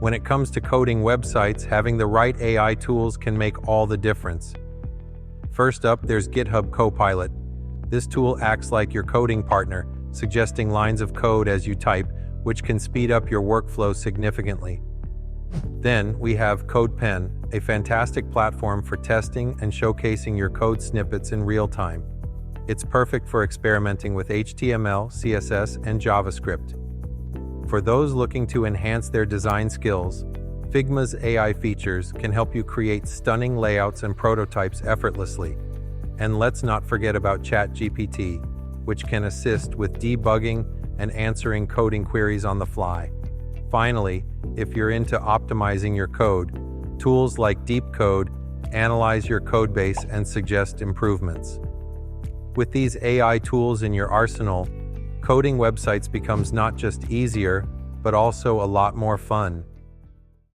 When it comes to coding websites, having the right AI tools can make all the difference. First up, there's GitHub Copilot. This tool acts like your coding partner, suggesting lines of code as you type, which can speed up your workflow significantly. Then we have CodePen, a fantastic platform for testing and showcasing your code snippets in real time. It's perfect for experimenting with HTML, CSS, and JavaScript. For those looking to enhance their design skills, Figma's AI features can help you create stunning layouts and prototypes effortlessly. And let's not forget about ChatGPT, which can assist with debugging and answering coding queries on the fly. Finally, if you're into optimizing your code, tools like DeepCode analyze your codebase and suggest improvements. With these AI tools in your arsenal, coding websites becomes not just easier, but also a lot more fun.